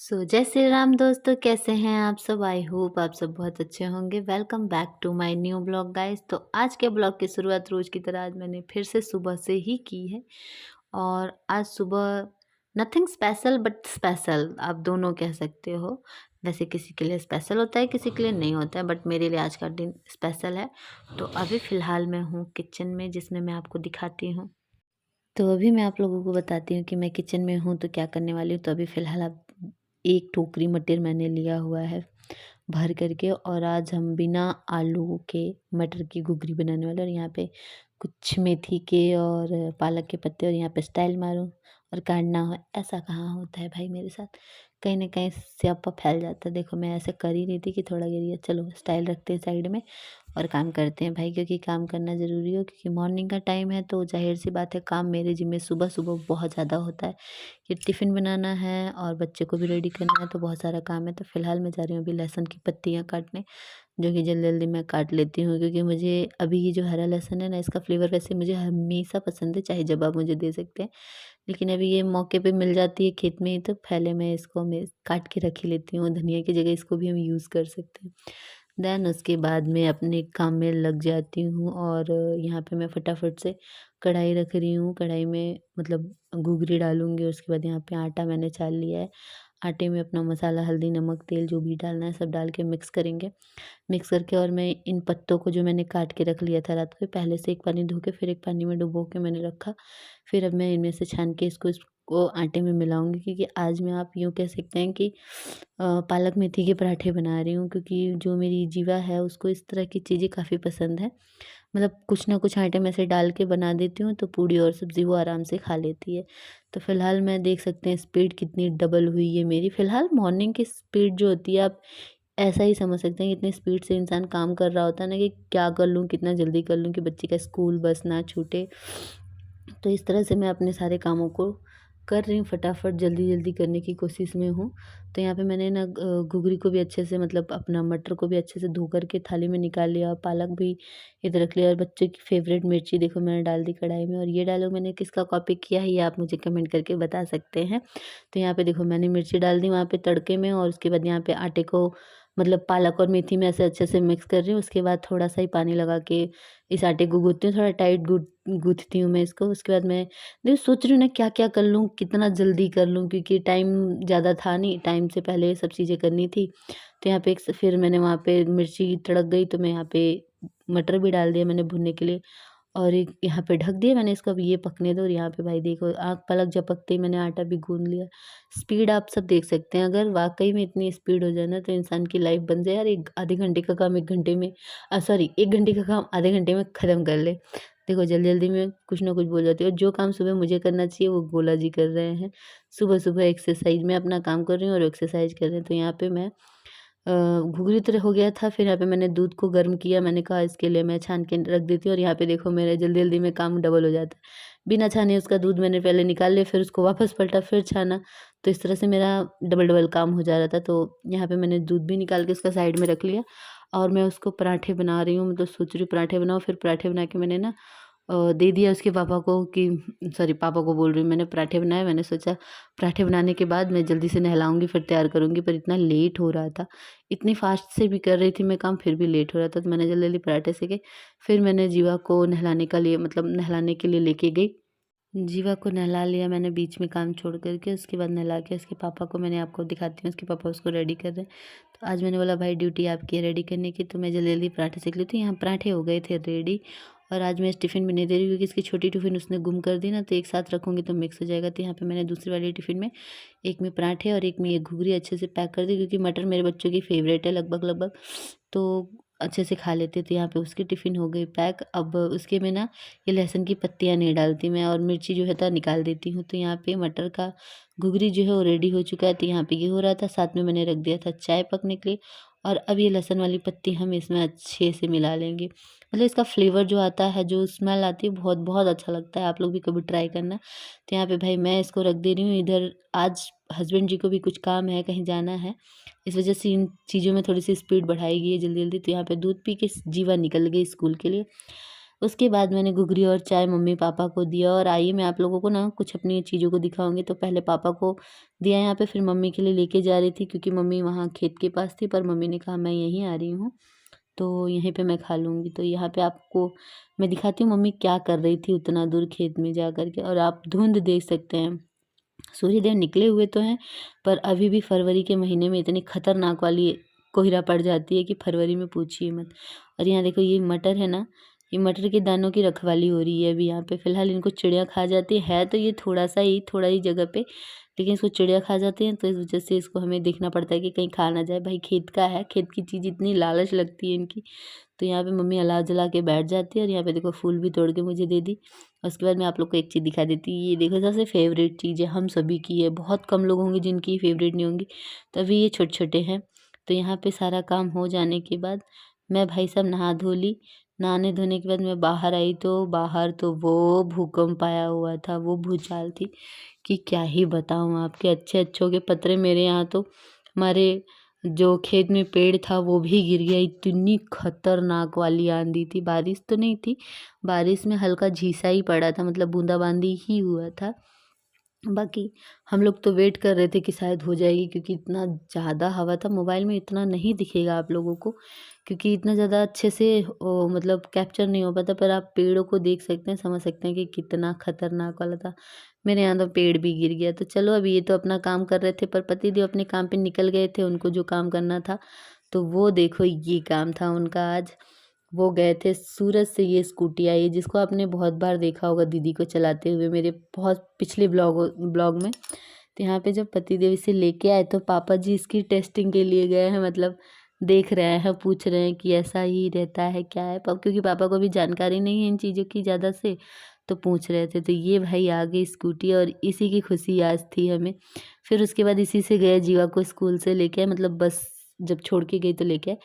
जय श्री राम दोस्तों, कैसे हैं आप सब। आई होप आप सब बहुत अच्छे होंगे। Welcome back to my new blog guys. तो आज के ब्लॉग की शुरुआत रोज की तरह आज मैंने फिर से सुबह से ही की है। और आज सुबह नथिंग स्पेशल बट स्पेशल आप दोनों कह सकते हो। वैसे किसी के लिए स्पेशल होता है, किसी के लिए नहीं होता है, बट मेरे लिए आज का दिन स्पेशल है। तो अभी फ़िलहाल मैं हूँ किचन में, जिसमें मैं आपको दिखाती हूँ। तो अभी मैं आप लोगों को बताती हूँ कि मैं किचन में हूँ तो क्या करने वाली हूँ। तो अभी फ़िलहाल आप एक टोकरी मटर मैंने लिया हुआ है भर करके, और आज हम बिना आलू के मटर की घुघरी बनाने वाले। और यहाँ पे कुछ मेथी के और पालक के पत्ते, और यहाँ पे स्टाइल मारूँ और काटना हो, ऐसा कहाँ होता है भाई मेरे साथ। कहीं ना कहीं स्यापा फैल जाता है। देखो मैं ऐसे कर ही रही थी कि थोड़ा गिर गया, चलो स्टाइल रखते हैं साइड में और काम करते हैं भाई, क्योंकि काम करना ज़रूरी हो। क्योंकि मॉर्निंग का टाइम है तो जाहिर सी बात है काम मेरे जिम्मे सुबह सुबह बहुत ज़्यादा होता है कि टिफ़िन बनाना है और बच्चे को भी रेडी करना है, तो बहुत सारा काम है। तो फ़िलहाल मैं जा रही हूँ अभी लहसुन की पत्तियाँ काटने, जो कि जल्दी जल्दी मैं काट लेती हूँ। क्योंकि मुझे अभी ये जो हरा लहसुन है ना, इसका फ्लेवर वैसे मुझे हमेशा पसंद है, चाहे जब आप मुझे दे सकते हैं। लेकिन अभी ये मौके पे मिल जाती है खेत में ही, तो पहले मैं काट के रख ही लेती हूँ। धनिया की जगह इसको भी हम यूज़ कर सकते हैं। देन उसके बाद मैं अपने काम में लग जाती हूँ, और यहाँ पे मैं फटाफट से कढ़ाई रख रही हूँ। कढ़ाई में मतलब घुघरी डालूँगी। उसके बाद यहाँ पे आटा मैंने छान लिया है। आटे में अपना मसाला, हल्दी, नमक, तेल जो भी डालना है सब डाल के मिक्स करेंगे। मिक्स करके और मैं इन पत्तों को जो मैंने काट के रख लिया था रात को, पहले से एक पानी धो के फिर एक पानी में डुबो के मैंने रखा। फिर अब मैं इनमें से छान के इसको आटे में मिलाऊँगी। क्योंकि आज मैं आप यूँ कह सकते हैं कि पालक मेथी के पराठे बना रही हूँ। क्योंकि जो मेरी जीवा है उसको इस तरह की चीज़ें काफ़ी पसंद है। मतलब कुछ ना कुछ आइटम ऐसे डाल के बना देती हूँ तो पूड़ी और सब्ज़ी वो आराम से खा लेती है। तो फ़िलहाल मैं देख सकते हैं स्पीड कितनी डबल हुई है मेरी। फ़िलहाल मॉर्निंग की स्पीड जो होती है, आप ऐसा ही समझ सकते हैं कि इतनी स्पीड से इंसान काम कर रहा होता है ना, कि क्या कर लूँ, कितना जल्दी कर लूँ कि बच्चे का स्कूल बस ना छूटे। तो इस तरह से मैं अपने सारे कामों को कर रही हूँ, फटाफट जल्दी-जल्दी करने की कोशिश में हूँ। तो यहाँ पे मैंने ना घुघरी को भी अच्छे से, मतलब अपना मटर को भी अच्छे से धो कर के थाली में निकाल लिया, पालक भी इधर रख लिया, और बच्चे की फ़ेवरेट मिर्ची देखो मैंने डाल दी कढ़ाई में। और ये डायलॉग मैंने किसका कॉपी किया है, ये आप मुझे कमेंट करके बता सकते हैं। तो यहाँ पे देखो मैंने मिर्ची डाल दी वहाँ पे तड़के में, और उसके बाद यहाँ पे आटे को, मतलब पालक और मेथी में ऐसे अच्छे से मिक्स कर रही हूँ। उसके बाद थोड़ा-सा ही पानी लगा के इस आटे को गूँथती हूँ, थोड़ा टाइट गूँथती हूँ मैं इसको। उसके बाद मैं देखो सोच रही हूँ ना क्या-क्या कर लूँ, कितना जल्दी कर लूँ, क्योंकि टाइम ज़्यादा था नहीं, टाइम से पहले ये सब चीज़ें करनी थी। तो यहाँ पे फिर मैंने वहाँ पे मिर्ची तड़क गई तो मैं यहाँ पे मटर भी डाल दिया मैंने भुनने के लिए, और एक यहाँ पे ढक दिया मैंने इसको, अब ये पकने दो। और यहाँ पे भाई देखो आँख पलक झपकते ही मैंने आटा भी गूँध लिया। स्पीड आप सब देख सकते हैं, अगर वाक़ई में इतनी स्पीड हो जाए ना तो इंसान की लाइफ़ बन जाए यार। एक आधे घंटे का काम 1 घंटे में, सॉरी 1 घंटे का काम आधे घंटे में ख़त्म कर ले। देखो जल्दी-जल्दी में कुछ ना कुछ बोल जाती हूँ, और जो काम सुबह मुझे करना चाहिए वो गोला जी कर रहे हैं। सुबह-सुबह एक्सरसाइज़, मैं अपना काम कर रही हूँ और एक्सरसाइज़ कर रहे हैं। तो यहाँ पे मैं घुघरी तो हो गया था, फिर यहाँ पे मैंने दूध को गर्म किया, मैंने कहा इसके लिए मैं छान के रख देती हूँ। और यहाँ पे देखो मेरा जल्दी-जल्दी में काम डबल हो जाता है। बिना छाने उसका दूध मैंने पहले निकाल लिया, फिर उसको वापस पलटा, फिर छाना। तो इस तरह से मेरा डबल-डबल काम हो जा रहा था। तो यहाँ पे मैंने दूध भी निकाल के उसका साइड में रख लिया, और मैं उसको पराठे बना रही हूँ। मतलब सोच रही हूँ पराठे बनाऊँ, फिर पराठे बना के मैंने ना दे दिया उसके पापा को, कि सॉरी पापा को बोल रही हूँ, मैंने पराठे बनाए। मैंने सोचा पराठे बनाने के बाद मैं जल्दी से नहलाऊँगी फिर तैयार करूँगी, पर इतना लेट हो रहा था। इतनी फ़ास्ट से भी कर रही थी मैं काम, फिर भी लेट हो रहा था। तो मैंने जल्दी-जल्दी पराठे सेके, फिर मैंने जीवा को नहलाने के लिए लेके गई। जीवा को नहला लिया मैंने बीच में काम छोड़ कर के। उसके बाद नहला के उसके पापा को, मैंने आपको दिखाती हूँ, उसके पापा उसको रेडी कर रहे हैं। तो आज मैंने बोला भाई ड्यूटी आपकी है रेडी करने की, तो मैं जल्दी-जल्दी पराठे सेक लेती हूँ। यहाँ पराठे हो गए थे रेडी, और आज मैं इस टिफ़िन में नहीं दे रही क्योंकि इसकी छोटी टिफ़िन उसने गुम कर दी ना, तो एक साथ रखूँगी तो मिक्स हो जाएगा। तो यहाँ पे मैंने दूसरी वाली टिफ़िन में, एक में पराठे और एक में ये घुघरी अच्छे से पैक कर दी, क्योंकि मटर मेरे बच्चों की फ़ेवरेट है लगभग-लगभग, तो अच्छे से खा लेते थे। यहाँ पे उसकी टिफ़िन हो गई पैक। अब उसके में ना ये लहसुन की पत्तियाँ नहीं डालती मैं, और मिर्ची जो है तो निकाल देती हूँ। तो यहाँ पे मटर का घुघरी जो है वो रेडी हो चुका है। तो यहाँ पे ये हो रहा था, साथ में मैंने रख दिया था चाय पकने के लिए, और अब ये लहसुन वाली पत्ती हम इसमें अच्छे से मिला लेंगे। मतलब इसका फ्लेवर जो आता है, जो स्मेल आती है, बहुत बहुत अच्छा लगता है। आप लोग भी कभी ट्राई करना। तो यहाँ पे भाई मैं इसको रख दे रही हूँ इधर। आज हस्बैंड जी को भी कुछ काम है, कहीं जाना है, इस वजह से इन चीज़ों में थोड़ी सी स्पीड बढ़ाई गई है जल्दी-जल्दी। तो यहाँ पे दूध पी के जीवा निकल गई स्कूल के लिए। उसके बाद मैंने घुघरी और चाय मम्मी पापा को दिया। और आइए मैं आप लोगों को ना कुछ अपनी चीज़ों को दिखाऊंगी। तो पहले पापा को दिया यहाँ पे, फिर मम्मी के लिए लेके जा रही थी क्योंकि मम्मी वहाँ खेत के पास थी, पर मम्मी ने कहा मैं यहीं आ रही हूँ तो यहीं पे मैं खा लूँगी। तो यहाँ पे आपको मैं दिखाती हूँ मम्मी क्या कर रही थी उतना दूर खेत में जा कर के। और आप धुंध देख सकते हैं, सूर्यदेव निकले हुए तो हैं पर अभी भी फरवरी के महीने में इतनी खतरनाक वाली कोहरा पड़ जाती है कि फरवरी में पूछिए मत। और यहाँ देखो ये मटर है ना, ये मटर के दानों की रखवाली हो रही है अभी यहाँ पे। फिलहाल इनको चिड़िया खा जाती है तो ये थोड़ा ही जगह पे, लेकिन इसको चिड़िया खा जाते हैं तो इस वजह से इसको हमें देखना पड़ता है कि कहीं खा ना जाए। भाई खेत का है, खेत की चीज़ इतनी लालच लगती है इनकी। तो यहाँ पे मम्मी अला जला के बैठ जाती है और यहाँ पे देखो फूल भी तोड़ के मुझे दे दी। और उसके बाद मैं आप लोग को एक चीज़ दिखा देती हूँ, ये देखो सबसे फेवरेट चीज़ है हम सभी की है, बहुत कम लोग होंगे जिनकी फेवरेट नहीं होंगी। तो अभी ये छोटे छोटे हैं। तो यहाँ पे सारा काम हो जाने के बाद मैं भाई साहब नहा धो ली। नहाने धोने के बाद मैं बाहर आई तो बाहर तो वो भूकंप आया हुआ था, वो भूचाल थी कि क्या ही बताऊँ आपके। अच्छे अच्छों के पतरे मेरे यहाँ तो, हमारे जो खेत में पेड़ था वो भी गिर गया। इतनी खतरनाक वाली आंधी थी, बारिश तो नहीं थी, बारिश में हल्का झीसा ही पड़ा था, मतलब बूंदाबांदी ही हुआ था। बाकी हम लोग तो वेट कर रहे थे कि शायद हो जाएगी क्योंकि इतना ज़्यादा हवा था। मोबाइल में इतना नहीं दिखेगा आप लोगों को क्योंकि इतना ज़्यादा अच्छे से मतलब कैप्चर नहीं हो पाता, पर आप पेड़ों को देख सकते हैं, समझ सकते हैं कि कितना खतरनाक वाला था। मेरे यहाँ तो पेड़ भी गिर गया। तो चलो अभी ये तो अपना काम कर रहे थे, पर पतिदेव अपने काम पे निकल गए थे, उनको जो काम करना था। तो वो देखो ये काम था उनका आज। वो गए थे सूरत से, ये स्कूटी आई है जिसको आपने बहुत बार देखा होगा दीदी को चलाते हुए मेरे बहुत पिछले ब्लॉग में। तो यहाँ पे जब पतिदेव इसे लेके आए तो पापा जी इसकी टेस्टिंग के लिए गए हैं, मतलब देख रहे हैं, पूछ रहे हैं कि ऐसा ही रहता है क्या है, क्योंकि पापा को भी जानकारी नहीं है इन चीज़ों की ज़्यादा से, तो पूछ रहे थे। तो ये भाई आ गई स्कूटी और इसी की खुशी आज थी हमें। फिर उसके बाद इसी से गए जीवा को स्कूल से लेके आए, मतलब बस जब छोड़ के गई तो लेके आए।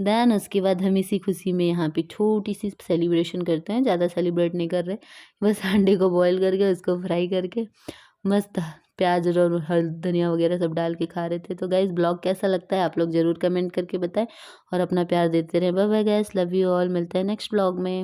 देन उसके बाद हम इसी खुशी में यहाँ पे छोटी सी सेलिब्रेशन करते हैं, ज़्यादा सेलिब्रेट नहीं कर रहे, बस अंडे को बॉईल करके उसको फ्राई करके मस्त प्याज और धनिया वगैरह सब डाल के खा रहे थे। तो गाइस ब्लॉग कैसा लगता है आप लोग ज़रूर कमेंट करके बताएं और अपना प्यार देते रहें। Bye bye guys, love you all, मिलते हैं नेक्स्ट ब्लॉग में।